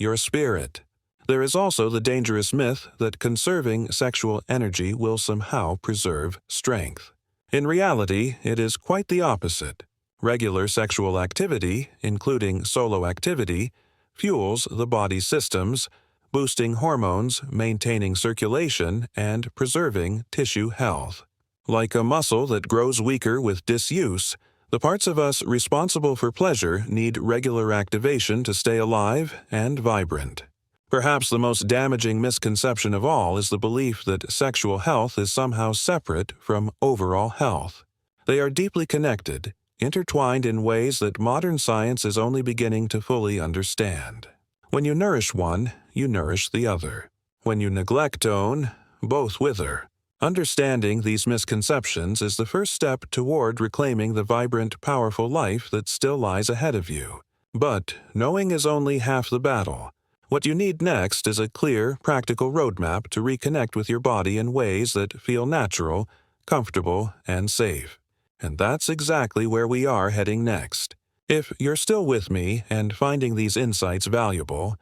your spirit. There is also the dangerous myth that conserving sexual energy will somehow preserve strength. In reality, it is quite the opposite. Regular sexual activity, including solo activity, fuels the body's systems, boosting hormones, maintaining circulation, and preserving tissue health. Like a muscle that grows weaker with disuse, the parts of us responsible for pleasure need regular activation to stay alive and vibrant. Perhaps the most damaging misconception of all is the belief that sexual health is somehow separate from overall health. They are deeply connected, intertwined in ways that modern science is only beginning to fully understand. When you nourish one, you nourish the other. When you neglect one, both wither. Understanding these misconceptions is the first step toward reclaiming the vibrant, powerful life that still lies ahead of you. But knowing is only half the battle. What you need next is a clear, practical roadmap to reconnect with your body in ways that feel natural, comfortable, and safe. And that's exactly where we are heading next. If you're still with me and finding these insights valuable,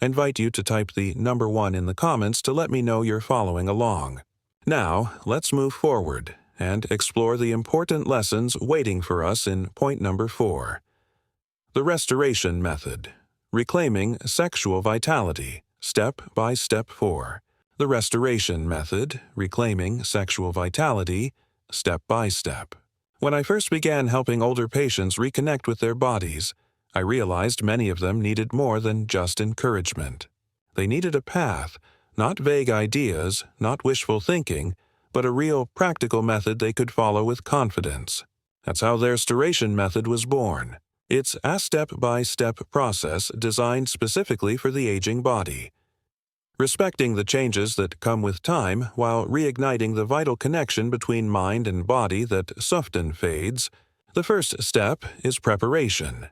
I invite you to type the number 1 in the comments to let me know you're following along. Now, let's move forward and explore the important lessons waiting for us in point number 4. The restoration method. Reclaiming sexual vitality, step by step 4. The restoration method, reclaiming sexual vitality, step by step. When I first began helping older patients reconnect with their bodies, I realized many of them needed more than just encouragement. They needed a path, not vague ideas, not wishful thinking, but a real practical method they could follow with confidence. That's how the restoration method was born. It's a step-by-step process designed specifically for the aging body. Respecting the changes that come with time while reigniting the vital connection between mind and body that often fades, the first step is preparation.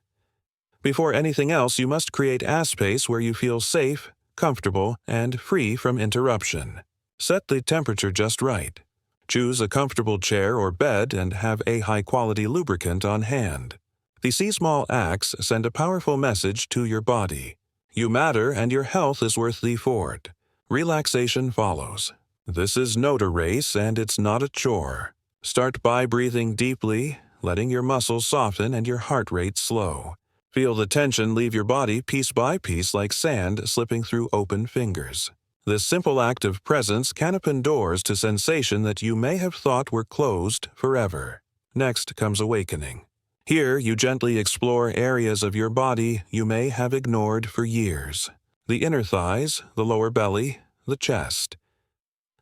Before anything else, you must create a space where you feel safe, comfortable, and free from interruption. Set the temperature just right. Choose a comfortable chair or bed and have a high-quality lubricant on hand. These small acts send a powerful message to your body. You matter and your health is worth the effort. Relaxation follows. This is not a race and it's not a chore. Start by breathing deeply, letting your muscles soften and your heart rate slow. Feel the tension leave your body piece by piece like sand slipping through open fingers. This simple act of presence can open doors to sensation that you may have thought were closed forever. Next comes awakening. Here, you gently explore areas of your body you may have ignored for years. The inner thighs, the lower belly, the chest.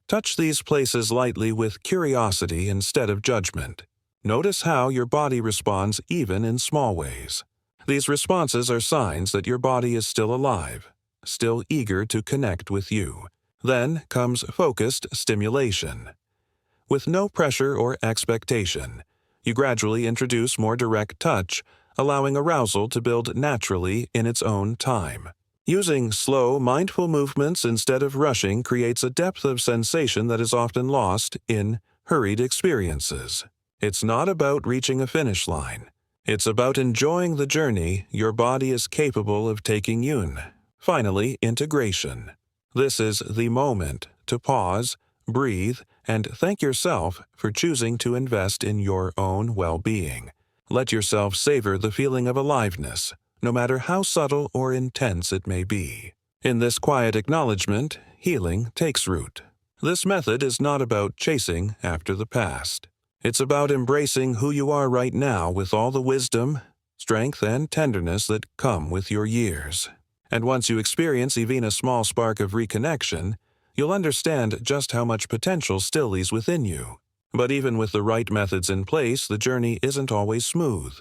Touch these places lightly with curiosity instead of judgment. Notice how your body responds even in small ways. These responses are signs that your body is still alive, still eager to connect with you. Then comes focused stimulation. With no pressure or expectation, you gradually introduce more direct touch, allowing arousal to build naturally in its own time. Using slow, mindful movements instead of rushing creates a depth of sensation that is often lost in hurried experiences. It's not about reaching a finish line. It's about enjoying the journey your body is capable of taking you on. Finally, integration. This is the moment to pause, breathe, and thank yourself for choosing to invest in your own well-being. Let yourself savor the feeling of aliveness, no matter how subtle or intense it may be. In this quiet acknowledgement, healing takes root. This method is not about chasing after the past. It's about embracing who you are right now with all the wisdom, strength, and tenderness that come with your years. And once you experience even a small spark of reconnection, you'll understand just how much potential still lies within you. But even with the right methods in place, the journey isn't always smooth.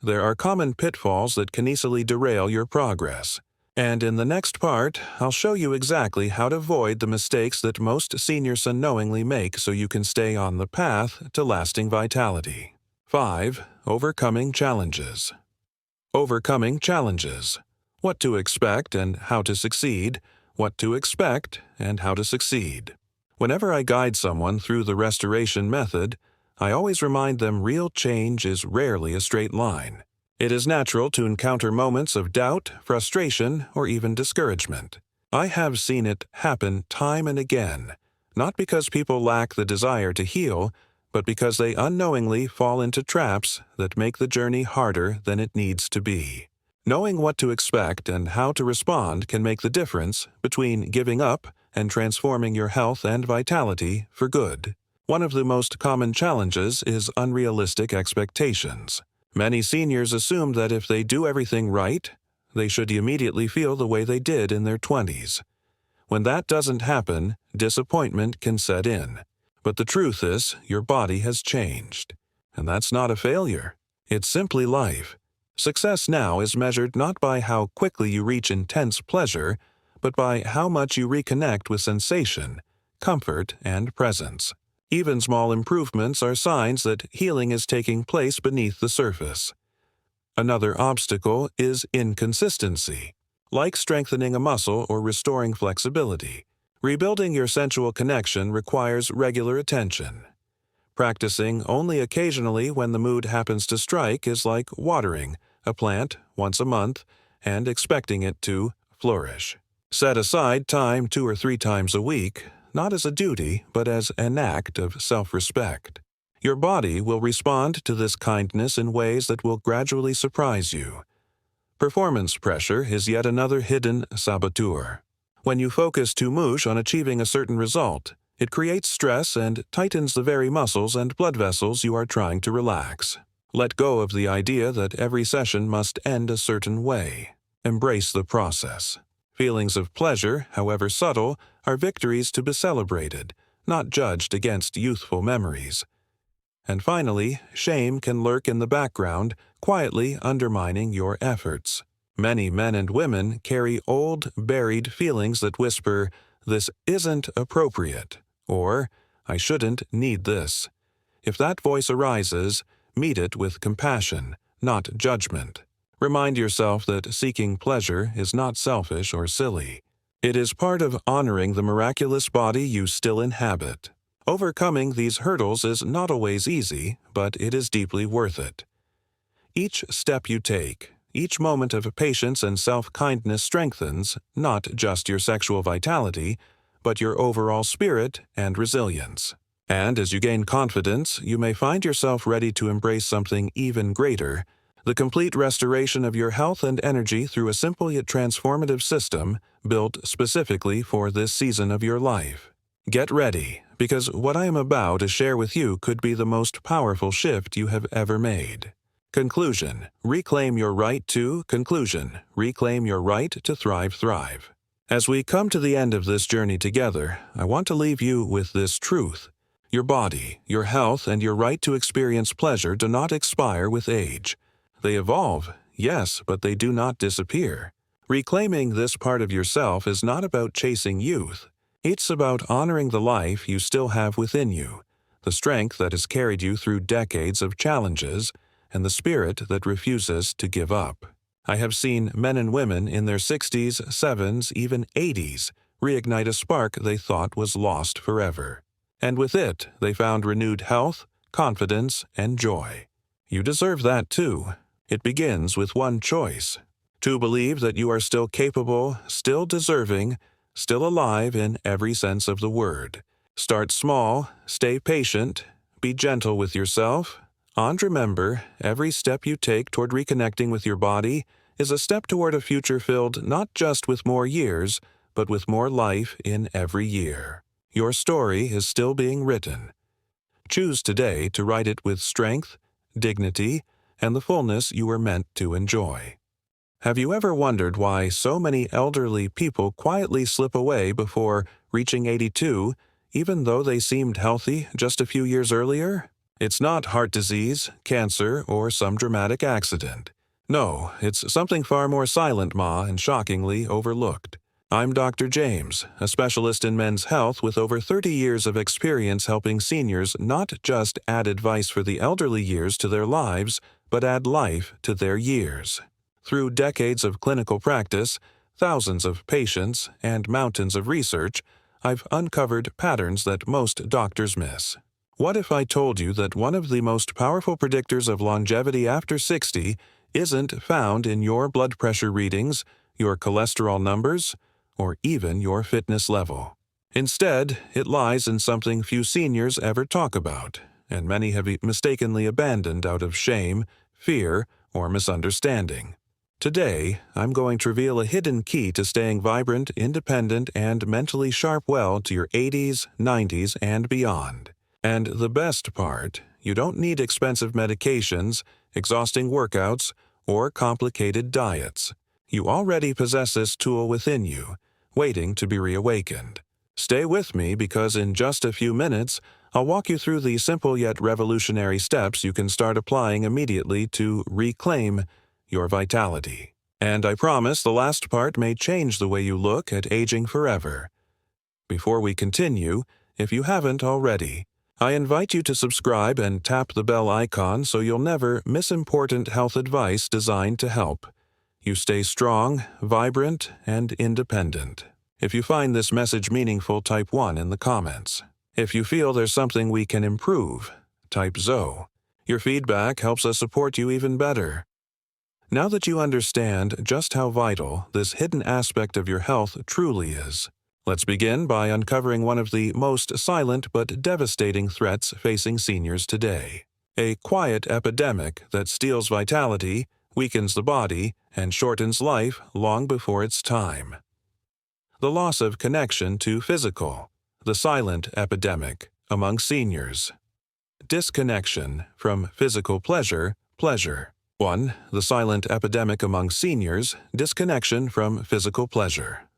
There are common pitfalls that can easily derail your progress. And in the next part, I'll show you exactly how to avoid the mistakes that most seniors unknowingly make so you can stay on the path to lasting vitality. 5. Overcoming challenges. Overcoming challenges. What to expect and how to succeed. What to expect and how to succeed. Whenever I guide someone through the restoration method, I always remind them real change is rarely a straight line. It is natural to encounter moments of doubt, frustration, or even discouragement. I have seen it happen time and again, not because people lack the desire to heal, but because they unknowingly fall into traps that make the journey harder than it needs to be. Knowing what to expect and how to respond can make the difference between giving up and transforming your health and vitality for good. One of the most common challenges is unrealistic expectations. Many seniors assume that if they do everything right, they should immediately feel the way they did in their 20s. When that doesn't happen, disappointment can set in. But the truth is, your body has changed. And that's not a failure. It's simply life. Success now is measured not by how quickly you reach intense pleasure, but by how much you reconnect with sensation, comfort, and presence. Even small improvements are signs that healing is taking place beneath the surface. Another obstacle is inconsistency. Like strengthening a muscle or restoring flexibility, rebuilding your sensual connection requires regular attention. Practicing only occasionally when the mood happens to strike is like watering a plant once a month and expecting it to flourish. Set aside time 2 or 3 times a week, not as a duty, but as an act of self-respect. Your body will respond to this kindness in ways that will gradually surprise you. Performance pressure is yet another hidden saboteur. When you focus too much on achieving a certain result, it creates stress and tightens the very muscles and blood vessels you are trying to relax. Let go of the idea that every session must end a certain way. Embrace the process. Feelings of pleasure, however subtle, are victories to be celebrated, not judged against youthful memories. And finally, shame can lurk in the background, quietly undermining your efforts. Many men and women carry old, buried feelings that whisper, "This isn't appropriate," or "I shouldn't need this." If that voice arises, meet it with compassion, not judgment. Remind yourself that seeking pleasure is not selfish or silly. It is part of honoring the miraculous body you still inhabit. Overcoming these hurdles is not always easy, but it is deeply worth it. Each step you take, each moment of patience and self-kindness strengthens not just your sexual vitality, but your overall spirit and resilience. And as you gain confidence, you may find yourself ready to embrace something even greater, the complete restoration of your health and energy through a simple yet transformative system built specifically for this season of your life. Get ready, because what I am about to share with you could be the most powerful shift you have ever made. Conclusion. Reclaim your right to conclusion. Reclaim your right to thrive. As we come to the end of this journey together, I want to leave you with this truth. Your body, your health, and your right to experience pleasure do not expire with age. They evolve, yes, but they do not disappear. Reclaiming this part of yourself is not about chasing youth. It's about honoring the life you still have within you, the strength that has carried you through decades of challenges, and the spirit that refuses to give up. I have seen men and women in their 60s, 70s, even 80s reignite a spark they thought was lost forever. And with it, they found renewed health, confidence, and joy. You deserve that too. It begins with one choice: to believe that you are still capable, still deserving, still alive in every sense of the word. Start small, stay patient, be gentle with yourself, and remember, every step you take toward reconnecting with your body is a step toward a future filled not just with more years, but with more life in every year. Your story is still being written. Choose today to write it with strength, dignity, and the fullness you were meant to enjoy. Have you ever wondered why so many elderly people quietly slip away before reaching 82, even though they seemed healthy just a few years earlier? It's not heart disease, cancer, or some dramatic accident. No, it's something far more silent, and shockingly overlooked. I'm Dr. James, a specialist in men's health with over 30 years of experience helping seniors not just add advice for the elderly years to their lives, but add life to their years. Through decades of clinical practice, thousands of patients, and mountains of research, I've uncovered patterns that most doctors miss. What if I told you that one of the most powerful predictors of longevity after 60 isn't found in your blood pressure readings, your cholesterol numbers, or even your fitness level. Instead, it lies in something few seniors ever talk about, and many have mistakenly abandoned out of shame, fear, or misunderstanding. Today, I'm going to reveal a hidden key to staying vibrant, independent, and mentally sharp well to your 80s, 90s, and beyond. And the best part, you don't need expensive medications, exhausting workouts, or complicated diets. You already possess this tool within you, waiting to be reawakened. Stay with me because in just a few minutes, I'll walk you through the simple yet revolutionary steps you can start applying immediately to reclaim your vitality. And I promise the last part may change the way you look at aging forever. Before we continue, if you haven't already, I invite you to subscribe and tap the bell icon so you'll never miss important health advice designed to help you stay strong, vibrant, and independent. If you find this message meaningful, type 1 in the comments. If you feel there's something we can improve, type ZO. Your feedback helps us support you even better. Now that you understand just how vital this hidden aspect of your health truly is, let's begin by uncovering one of the most silent but devastating threats facing seniors today. A quiet epidemic that steals vitality, weakens the body, and shortens life long before its time. The loss of connection to physical, the silent epidemic among seniors. Disconnection from physical pleasure. 1. The silent epidemic among seniors, disconnection from physical pleasure.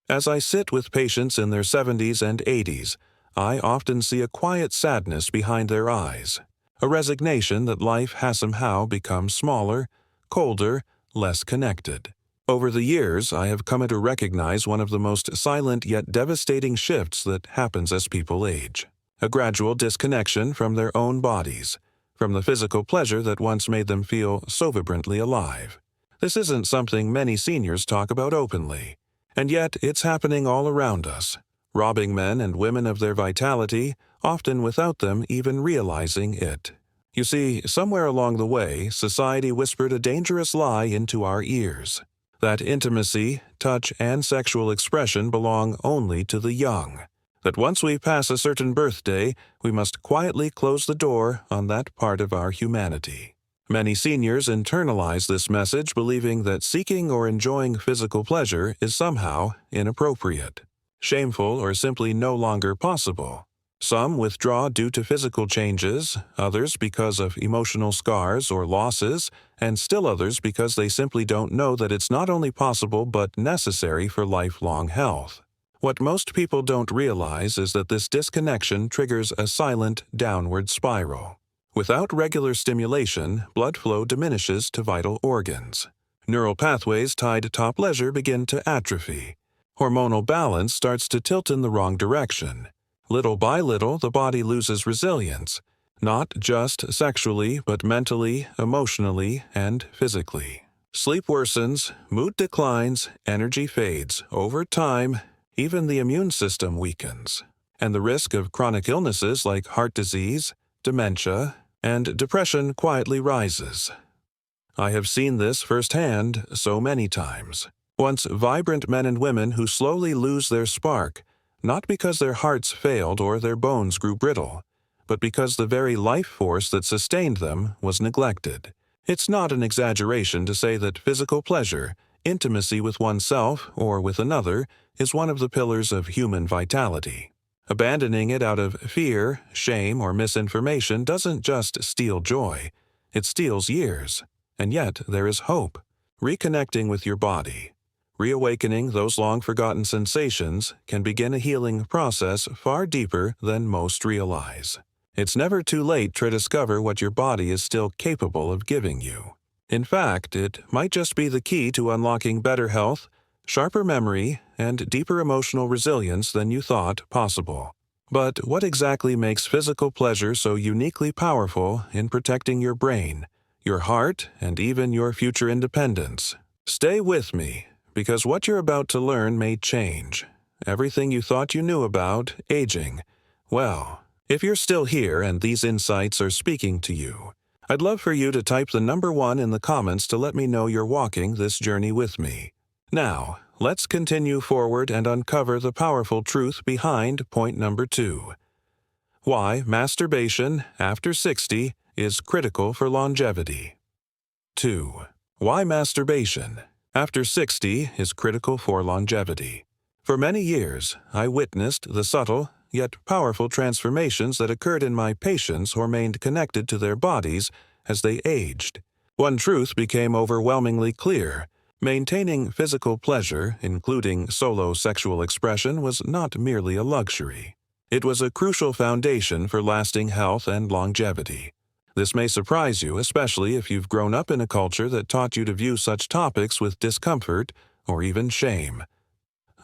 As I sit with patients in their 70s and 80s, I often see a quiet sadness behind their eyes, a resignation that life has somehow become smaller, colder, less connected. Over the years, I have come to recognize one of the most silent yet devastating shifts that happens as people age. A gradual disconnection from their own bodies, from the physical pleasure that once made them feel so vibrantly alive. This isn't something many seniors talk about openly, and yet it's happening all around us, robbing men and women of their vitality, often without them even realizing it. You see, somewhere along the way, society whispered a dangerous lie into our ears. That intimacy, touch, and sexual expression belong only to the young. That once we pass a certain birthday, we must quietly close the door on that part of our humanity. Many seniors internalize this message, believing that seeking or enjoying physical pleasure is somehow inappropriate, shameful, or simply no longer possible. Some withdraw due to physical changes, others because of emotional scars or losses, and still others because they simply don't know that it's not only possible but necessary for lifelong health. What most people don't realize is that this disconnection triggers a silent downward spiral. Without regular stimulation, blood flow diminishes to vital organs. Neural pathways tied to pleasure begin to atrophy. Hormonal balance starts to tilt in the wrong direction. Little by little, the body loses resilience, not just sexually, but mentally, emotionally, and physically. Sleep worsens, mood declines, energy fades. Over time, even the immune system weakens, and the risk of chronic illnesses like heart disease, dementia, and depression quietly rises. I have seen this firsthand so many times. Once vibrant men and women who slowly lose their spark, not because their hearts failed or their bones grew brittle, but because the very life force that sustained them was neglected. It's not an exaggeration to say that physical pleasure, intimacy with oneself or with another, is one of the pillars of human vitality. Abandoning it out of fear, shame, or misinformation doesn't just steal joy, it steals years. And yet there is hope. Reconnecting with your body, reawakening those long-forgotten sensations can begin a healing process far deeper than most realize. It's never too late to discover what your body is still capable of giving you. In fact, it might just be the key to unlocking better health, sharper memory, and deeper emotional resilience than you thought possible. But what exactly makes physical pleasure so uniquely powerful in protecting your brain, your heart, and even your future independence? Stay with me, because what you're about to learn may change everything you thought you knew about aging. Well, if you're still here and these insights are speaking to you, I'd love for you to type the number 1 in the comments to let me know you're walking this journey with me. Now, let's continue forward and uncover the powerful truth behind point number 2. Why masturbation after 60 is critical for longevity. 2. Why masturbation after 60 is critical for longevity. For many years, I witnessed the subtle yet powerful transformations that occurred in my patients who remained connected to their bodies as they aged. One truth became overwhelmingly clear. Maintaining physical pleasure, including solo sexual expression, was not merely a luxury. It was a crucial foundation for lasting health and longevity. This may surprise you, especially if you've grown up in a culture that taught you to view such topics with discomfort or even shame.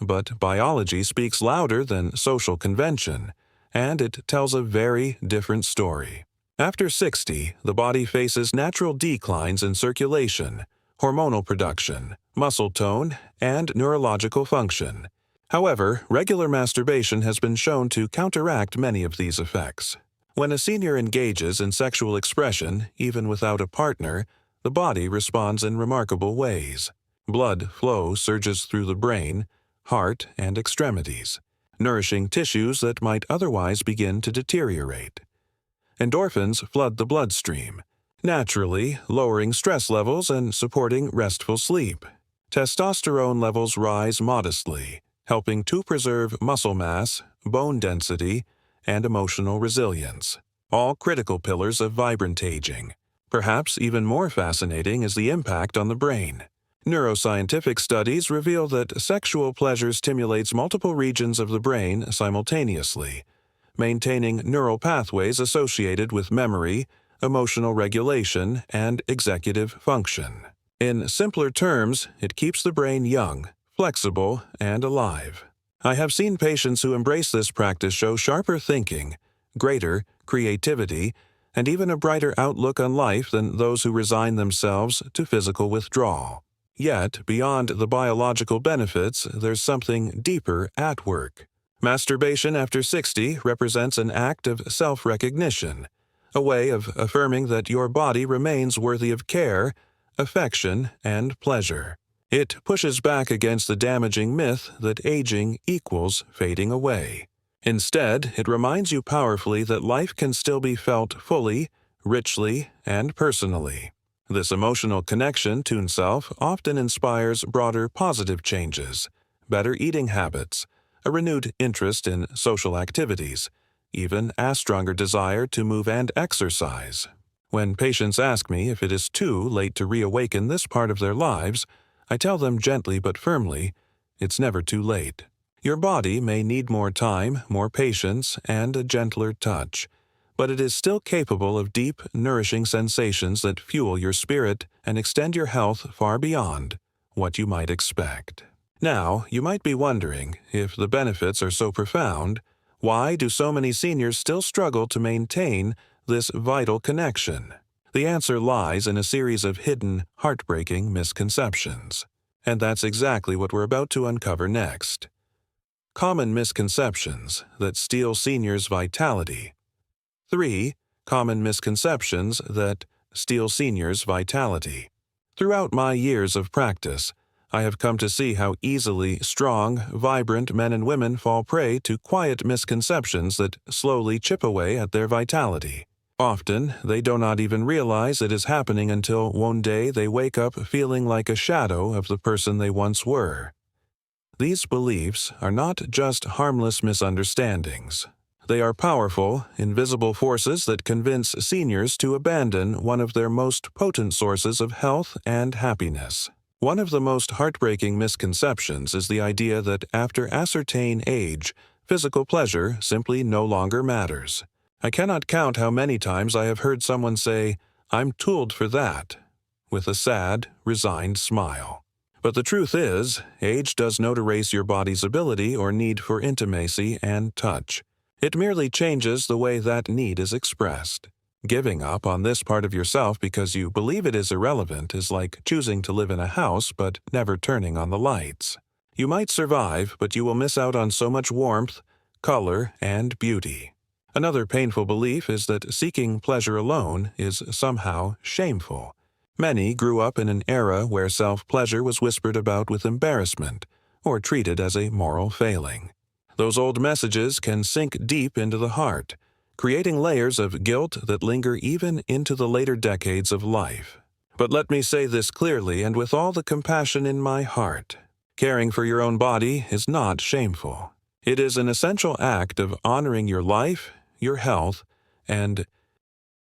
But biology speaks louder than social convention, and it tells a very different story. After 60, the body faces natural declines in circulation, hormonal production, muscle tone, and neurological function. However, regular masturbation has been shown to counteract many of these effects. When a senior engages in sexual expression, even without a partner, the body responds in remarkable ways. Blood flow surges through the brain, heart, and extremities, nourishing tissues that might otherwise begin to deteriorate. Endorphins flood the bloodstream, naturally lowering stress levels and supporting restful sleep. Testosterone levels rise modestly, helping to preserve muscle mass, bone density, and emotional resilience, all critical pillars of vibrant aging. Perhaps even more fascinating is the impact on the brain. Neuroscientific studies reveal that sexual pleasure stimulates multiple regions of the brain simultaneously, maintaining neural pathways associated with memory, emotional regulation, and executive function. In simpler terms, it keeps the brain young, flexible, and alive. I have seen patients who embrace this practice show sharper thinking, greater creativity, and even a brighter outlook on life than those who resign themselves to physical withdrawal. Yet, beyond the biological benefits, there's something deeper at work. Masturbation after 60 represents an act of self-recognition, a way of affirming that your body remains worthy of care, affection, and pleasure. It pushes back against the damaging myth that aging equals fading away. Instead, it reminds you powerfully that life can still be felt fully, richly, and personally. This emotional connection to self often inspires broader positive changes, better eating habits, a renewed interest in social activities, even a stronger desire to move and exercise. When patients ask me if it is too late to reawaken this part of their lives, I tell them gently but firmly, it's never too late. Your body may need more time, more patience, and a gentler touch, but it is still capable of deep, nourishing sensations that fuel your spirit and extend your health far beyond what you might expect. Now, you might be wondering, if the benefits are so profound, why do so many seniors still struggle to maintain this vital connection? The answer lies in a series of hidden, heartbreaking misconceptions. And that's exactly what we're about to uncover next. Common misconceptions that steal seniors' vitality. 3. Common misconceptions that steal seniors' vitality. Throughout my years of practice, I have come to see how easily strong, vibrant men and women fall prey to quiet misconceptions that slowly chip away at their vitality. Often, they do not even realize it is happening until one day they wake up feeling like a shadow of the person they once were. These beliefs are not just harmless misunderstandings. They are powerful, invisible forces that convince seniors to abandon one of their most potent sources of health and happiness. One of the most heartbreaking misconceptions is the idea that after ascertain age, physical pleasure simply no longer matters. I cannot count how many times I have heard someone say, "I'm tooled for that," with a sad, resigned smile. But the truth is, age does not erase your body's ability or need for intimacy and touch. It merely changes the way that need is expressed. Giving up on this part of yourself because you believe it is irrelevant is like choosing to live in a house but never turning on the lights. You might survive, but you will miss out on so much warmth, color, and beauty. Another painful belief is that seeking pleasure alone is somehow shameful. Many grew up in an era where self-pleasure was whispered about with embarrassment or treated as a moral failing. Those old messages can sink deep into the heart, creating layers of guilt that linger even into the later decades of life. But let me say this clearly and with all the compassion in my heart. Caring for your own body is not shameful. It is an essential act of honoring your life, your health, and